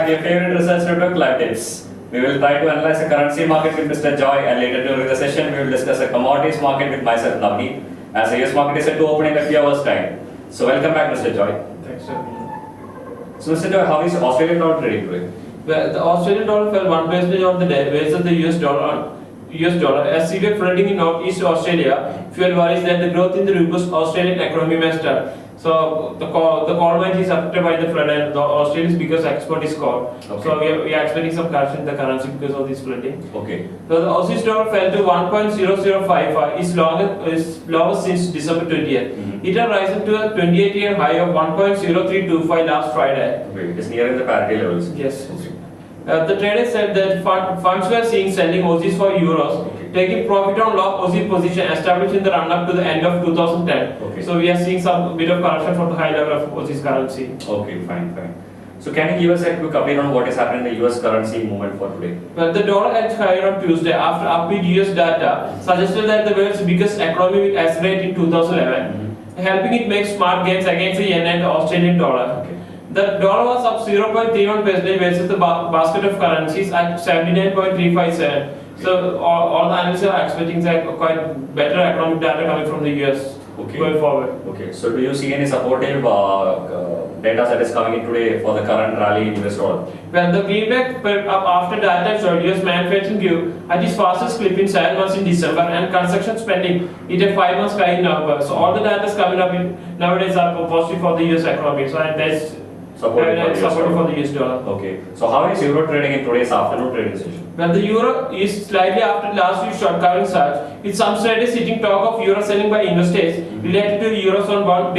back to your favorite research network, Live Tips. We will try to analyze the currency market with Mr. Joy, and later during the session, we will discuss the commodities market with myself, Navneet, as the US market is set to open in a few hours' time. So, welcome back, Mr. Joy. Thanks, sir. So, Mr. Joy, how is Australian dollar trading today? Well, the Australian dollar fell 1% on the day versus the US dollar. As severe flooding in Northeast Australia, fuel worries that the growth in the robust Australian economy may start. So the coal mine is affected by the flood, and the Australia's biggest export is coal. Okay. So we are expecting some correction in the currency because of this flooding. Okay. So the Aussie dollar fell to 1.0055, is lowest since December 20th. It had risen to a 28-year high of 1.0325 last Friday. Okay, it is nearing the parity levels. Yes. Okay. The trader said that funds were seeing selling Aussies for euros, taking profit on long Aussie position established in the run-up to the end of 2010. Okay. So we are seeing some bit of correction from the high level of Aussie's currency. Okay, fine. So can you give us a quick update on what is happening in the US currency movement for today? Well, the dollar edged higher on Tuesday after upbeat US data suggested that the world's biggest economy will accelerate in 2011, helping it make smart gains against the yen and the Australian dollar. Okay. The dollar was up 0.31% versus the basket of currencies at 79.357. So all the analysts are expecting quite better economic data coming from the US going forward. Okay. So do you see any supportive data that is coming in today for the current rally in US dollar? Well, the greenback up after data showed US manufacturing grew at its fastest clip in 7 months in December, and construction spending hit a 5 months high in November. So all the data is coming up nowadays are positive for the US economy. So that's supportive for the US dollar. Okay. So how is euro trading in today's afternoon trading session? Well, the euro is slightly after last week's short covering surge, with some traders sitting talk of euro selling by investors related to eurozone bond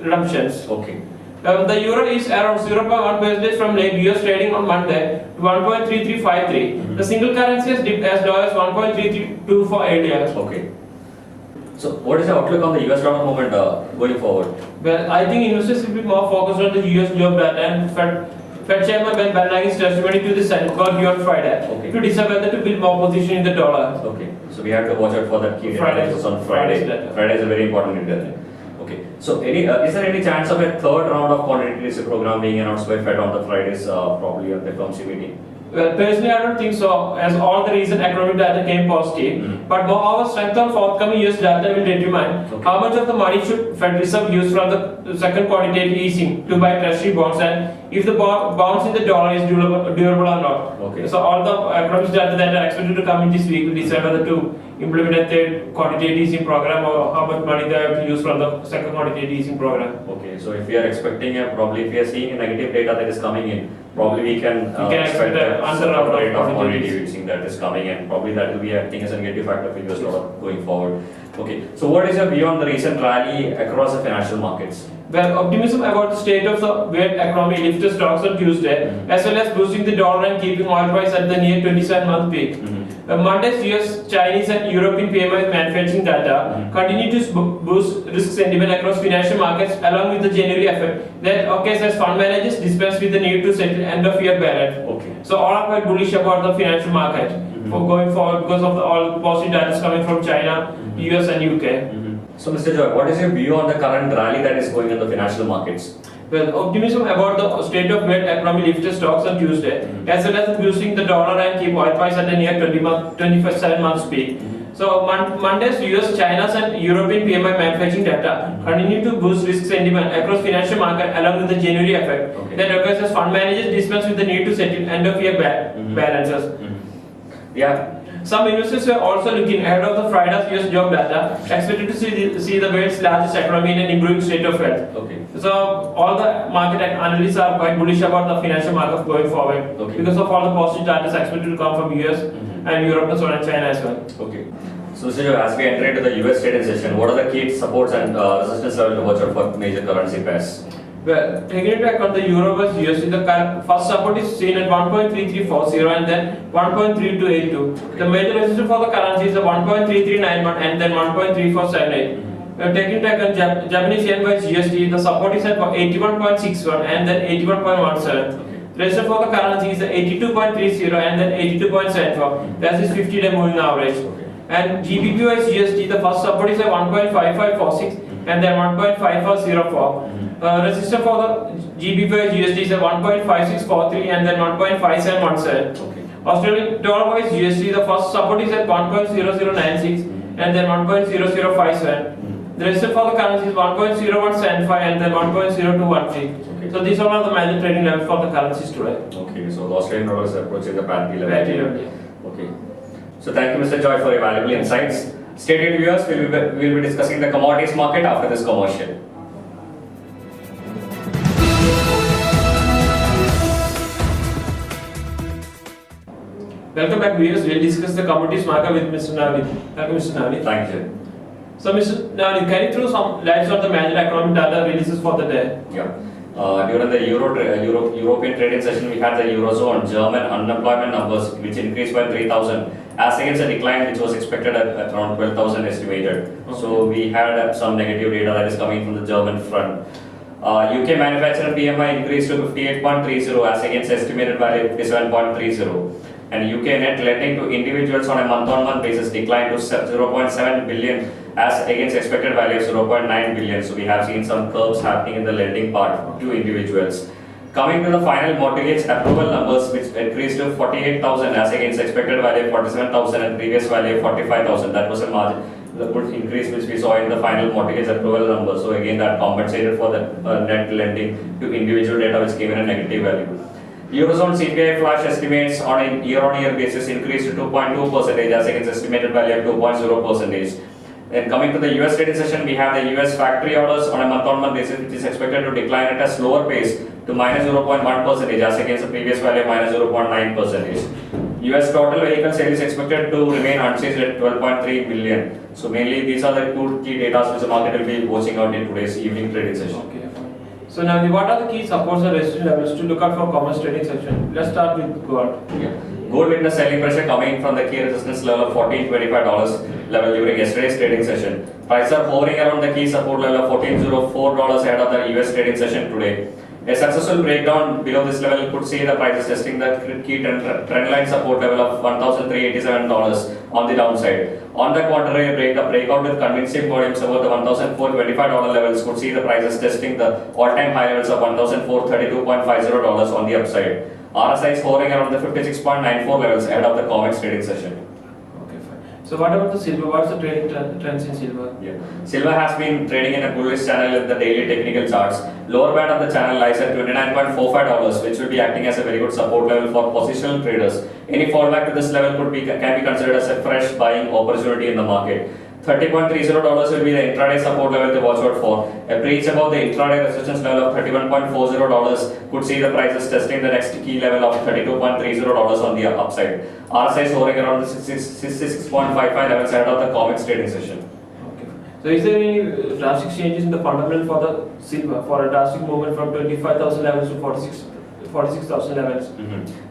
redemptions. Okay. The euro is around 0.1% from late US trading on Monday to 1.3353. The single currency has dipped as low as 1.332 for 8 years. Okay. So what is the outlook on the US dollar movement going forward? Well, I think investors will be more focused on the US job data, and Fed Chairman Ben Bernanke's testimony to the Senate got due on Friday to decide whether to build more position in the dollar. Okay. So we have to watch out for that key data on Friday. Friday is a very important data. Okay. So is there any chance of a third round of quantitative easing program being announced by Fed on the Fridays, probably at the FOMC meeting? Well, personally, I don't think so, as all the recent economic data came positive. But moreover, strength on forthcoming US data will determine how much of the money should Fed Reserve use from the second quantitative easing to buy treasury bonds, and if the bonds in the dollar is durable or not. Okay. So all the economic data that are expected to come in this week will decide whether to implement a third quantitative easing program or how much money they have to use from the second quantitative easing program. Okay, so if we are expecting probably if we are seeing a negative data that is coming in, probably we can expect a rate of quantitative easing that is coming, and probably that will be acting as a negative factor for US dollar going forward. Okay, so what is your view on the recent rally across the financial markets? Well, optimism about the state of the world economy lifted stocks on Tuesday, as well as boosting the dollar and keeping oil price at the near 27-month peak. Monday's US, Chinese and European PMI manufacturing data continue to boost risk sentiment across financial markets, along with the January effect that occurs as fund managers dispense with the need to settle end-of-year balance. Okay. So all are quite bullish about the financial market for going forward because of all positive data coming from China, US and UK. So Mr. Joy, what is your view on the current rally that is going on the financial markets? Well, optimism about the state of world economy lifted stocks on Tuesday, as well as boosting the dollar and keep oil price at a near 27 months peak. So Monday's US, China's and European PMI manufacturing data continue to boost risk sentiment across financial market, along with the January effect that occurs as fund managers dispense with the need to settle end-of-year balances. Yeah. Some investors were also looking ahead of the Friday's US job data, expected to see the world's largest economy in an improving state of health. Okay. So all the market analysts are quite bullish about the financial market going forward because of all the positive data expected to come from US and Europe and China as well. Okay. So Mr. Joy, as we enter into the US trading session, what are the key supports and resistance level to watch out for major currency pairs? Well, taking into account the euro versus USD, the first support is seen at 1.3340 and then 1.3282. The major resistance for the currency is the 1.3391 and then 1.3478. Taking into account Japanese yen versus USD, the support is at 81.61 and then 81.17. The resistance for the currency is 82.30 and then 82.74. That is 50-day moving average. And GBP versus USD, the first support is at 1.5546 and then 1.5404. Resistance for the GBP USD is 1.5643 and then 1.5717. Okay. Australian dollar wise USD, the first support is at 1.0096 and then 1.0057. The resistance for the currency is 1.0175 and then 1.0213. Okay. So these are the major trading levels for the currencies today. Okay, so the Australian dollar is approaching the parity level. Parity level, yeah. Okay. So thank you, Mr. Joy, for your valuable insights. Stay tuned, viewers. We'll be discussing the commodities market after this commercial. Welcome back, viewers. We'll discuss the commodities market with Mr. Navid. Thank you, Mr. Navid. Thank you. So, Mr. Navid, can you throw some lights on the major economic data releases for the day? Yeah. During the European trading session, we had the Eurozone German unemployment numbers, which increased by 3,000, as against a decline which was expected at around 12,000 estimated. Okay. So we had some negative data that is coming from the German front. UK manufacturing PMI increased to 58.30 as against estimated value of 57.30. And UK net lending to individuals on a month-on-month basis declined to 0.7 billion as against expected value of 0.9 billion. So we have seen some curves happening in the lending part to individuals. Coming to the final mortgage approval numbers, which increased to 48,000 as against expected value of 47,000 and previous value of 45,000. That was a margin, the good increase which we saw in the final mortgage approval numbers. So again, that compensated for the net lending to individual data, which came in a negative value. Eurozone CPI flash estimates on a year-on-year basis increased to 2.2% as against estimated value of 2.0%. Then coming to the US trading session, we have the US factory orders on a month-on-month basis, which is expected to decline at a slower pace to minus 0.1% as against the previous value of minus 0.9%. US total vehicle sales is expected to remain unchanged at 12.3 million. So mainly these are the two key data which the market will be watching out in today's evening trading session. Okay. So now, what are the key supports and resistance levels to look out for commerce trading section? Let's start with gold. Yeah. Gold witnessed selling pressure coming from the key resistance level of $1425 level during yesterday's trading session. Prices are hovering around the key support level of $1404 ahead of the US trading session today. A successful breakdown below this level could see the prices testing the key trendline support level of $1,387 on the downside. On the contrary, a breakout with convincing volumes above the $1,425 levels could see the prices testing the all-time high levels of $1,432.50 on the upside. RSI is hovering around the 56.94 levels ahead of the COMEX trading session. So what about the silver? What's the trading trends in silver? Yeah. Silver has been trading in a bullish channel in the daily technical charts. Lower band of the channel lies at $29.45, which will be acting as a very good support level for positional traders. Any fallback to this level can be considered as a fresh buying opportunity in the market. $30.30 will be the intraday support level to watch out for. A breach above the intraday resistance level of $31.40 could see the prices testing the next key level of $32.30 on the upside. RSI is hovering around the 66.55 levels ahead of the COMEX trading session. Okay. So is there any drastic changes in the fundamental for the silver for a drastic movement from 25,000 levels to 46,000 levels?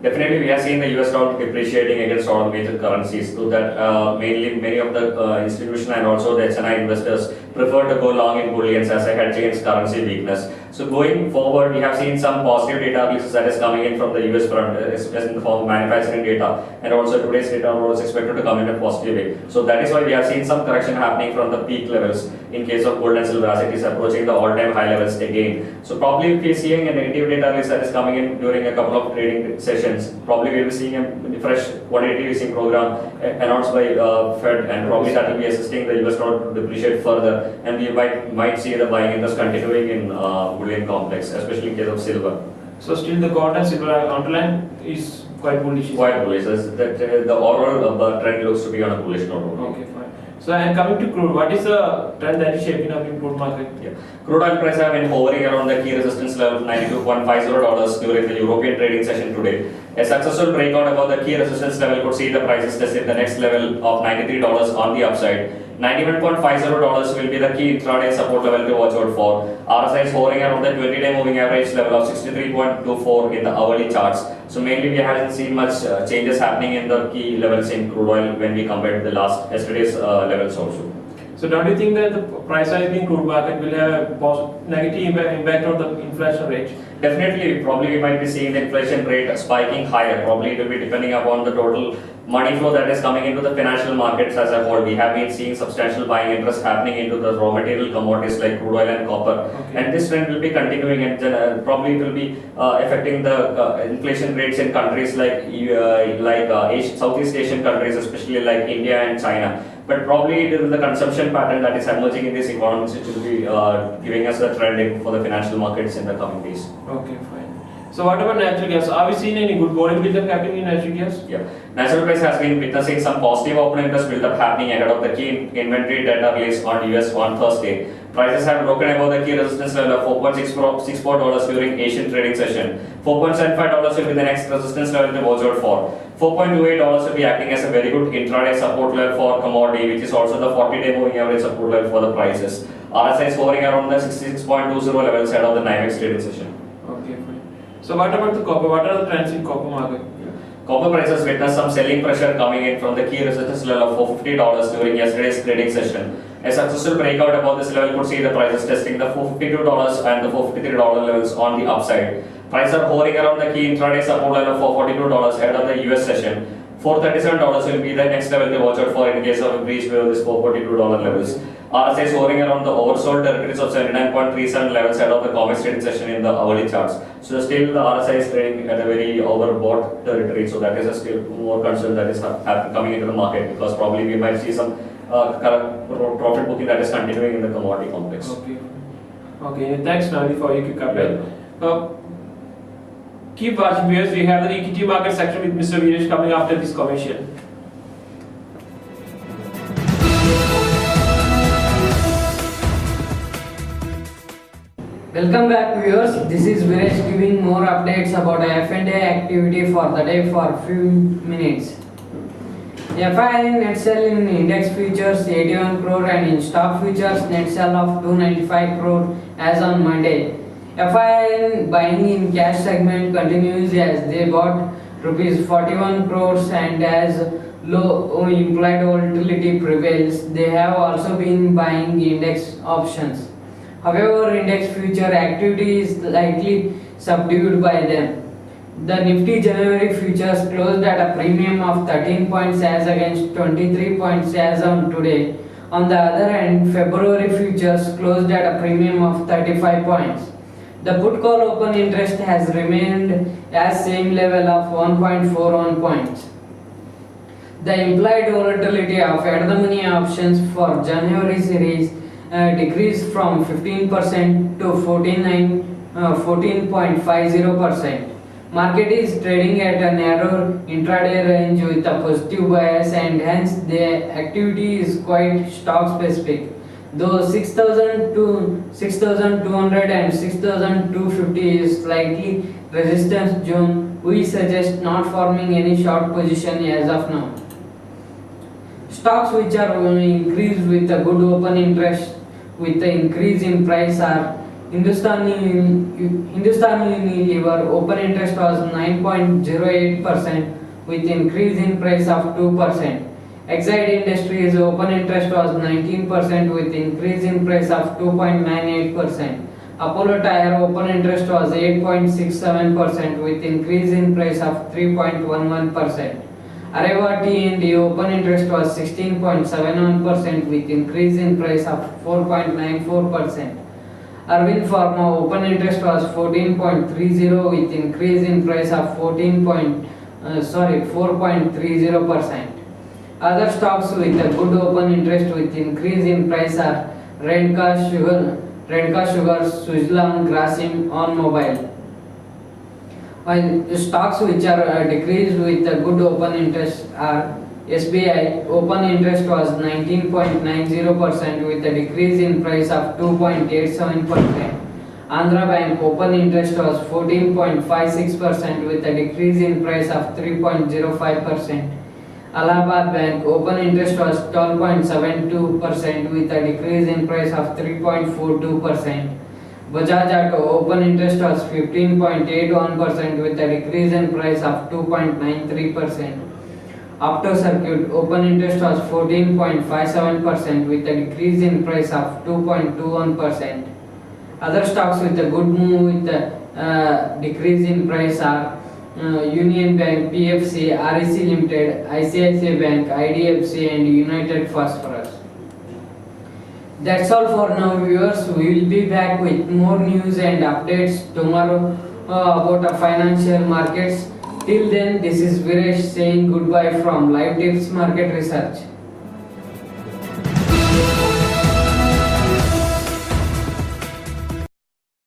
Definitely, we have seen the US dollar depreciating against all major currencies, so that mainly many of the institutional and also the HNI investors prefer to go long in bullions as a hedge against currency weakness. So going forward, we have seen some positive data releases that is coming in from the US front, especially in the form of manufacturing data, and also today's data was expected to come in a positive way. So that is why we have seen some correction happening from the peak levels in case of gold and silver as it is approaching the all-time high levels again. So probably if we are seeing a negative data release that is coming in during a couple of trading sessions, probably we will be seeing a fresh quantitative easing program announced by Fed, and probably that will be assisting the US dollar to depreciate further, and we might see the buying interest continuing in bullion complex, especially in case of silver. So still the gold and silver underline is quite bullish. Quite bullish. The overall trend looks to be on a bullish note. Okay, fine. So and coming to crude, what is the trend that is shaping up in crude market? Yeah. Crude oil prices have been hovering around the key resistance level of $92.50 during the European trading session today. A successful breakout above the key resistance level could see the prices tested the next level of $93 on the upside. $91.50 will be the key intraday support level to watch out for. RSI is hovering around the 20-day moving average level of 63.24 in the hourly charts. So mainly we haven't seen much changes happening in the key levels in crude oil when we compare to the yesterday's levels also. So don't you think that the price hike in crude market will have a negative impact on the inflation rate? Definitely, probably we might be seeing the inflation rate spiking higher. Probably it will be depending upon the total money flow that is coming into the financial markets as a whole. We have been seeing substantial buying interest happening into the raw material commodities like crude oil and copper. Okay. And this trend will be continuing, and probably it will be affecting the inflation rates in countries like Southeast Asian countries, especially like India and China. But probably it is the consumption pattern that is emerging in these economies which will be giving us the trend for the financial markets in the coming days. Okay, fine. So what about natural gas? Are we seeing any good volume build-up happening in natural gas? Yeah, natural gas has been witnessing some positive open interest build-up happening ahead of the key inventory data release on US on Thursday. Prices have broken above the key resistance level of $4.64 during Asian trading session. $4.75 will be the next resistance level to watch out for. $4.28 will be acting as a very good intraday support level for commodity, which is also the 40-day moving average support level for the prices. RSI is hovering around the 66.20 levels ahead of the NYMEX trading session. Okay, fine. So what about the copper? What are the trends in copper market? Copper prices witnessed some selling pressure coming in from the key resistance level of $450 during yesterday's trading session. A successful breakout above this level could see the prices testing the $452 and the $453 levels on the upside. Prices are hovering around the key intraday support level of $442 ahead of the US session. $437 will be the next level to watch out for in case of a breach below this $442 levels. RSI is hovering around the oversold territories of 79.37 levels ahead of the COMEX trading session in the hourly charts. So still the RSI is trading at a very overbought territory, so that is a still more concern that is coming into the market, because probably we might see some profit booking that is continuing in the commodity complex. Okay. Okay, thanks Nadi for your quick update. Keep watching viewers, we have the equity market section with Mr. Viresh coming after this commercial. Welcome back viewers, this is Viresh giving more updates about F&A activity for the day for few minutes. FII net sell in index futures 81 crore and in stock futures net sell of 295 crore as on Monday. FII buying in cash segment continues as they bought rupees 41 crores, and as low implied volatility prevails, they have also been buying index options. However, index future activity is likely subdued by them. The Nifty January futures closed at a premium of 13 points as against 23 points as on today. On the other hand, February futures closed at a premium of 35 points. The put call open interest has remained as same level of 1.41 points. The implied volatility of at the money options for January series decreased from 15% to 14.50%. Market is trading at a narrow intraday range with a positive bias, and hence the activity is quite stock specific. Though 6,200 and 6,250 is slightly resistance zone, we suggest not forming any short position as of now. Stocks which are increased with a good open interest with the increase in price are Hindustan Unilever open interest was 9.08% with increase in price of 2%. Exide Industries open interest was 19% with increase in price of 2.98%. Apollo Tyre open interest was 8.67% with increase in price of 3.11%. Areva T&D open interest was 16.71% with increase in price of 4.94%. Arvind Pharma open interest was 14.30 with increase in price of 4.30%. Other stocks with a good open interest with increase in price are Redca Sugar, Suzlon, Grasim, On Mobile. While stocks which are decreased with a good open interest are SBI open interest was 19.90% with a decrease in price of 2.87%. Andhra Bank open interest was 14.56% with a decrease in price of 3.05%. Allahabad Bank open interest was 12.72% with a decrease in price of 3.42%. Bajaj Auto open interest was 15.81% with a decrease in price of 2.93%. Opto Circuit open interest was 14.57% with a decrease in price of 2.21%. Other stocks with a good move with decrease in price are Union Bank, PFC, REC Limited, ICICI Bank, IDFC and United Phosphorus. That's all for now, viewers. We will be back with more news and updates tomorrow about the financial markets. Till then, this is Viresh saying goodbye from Live Tips Market Research.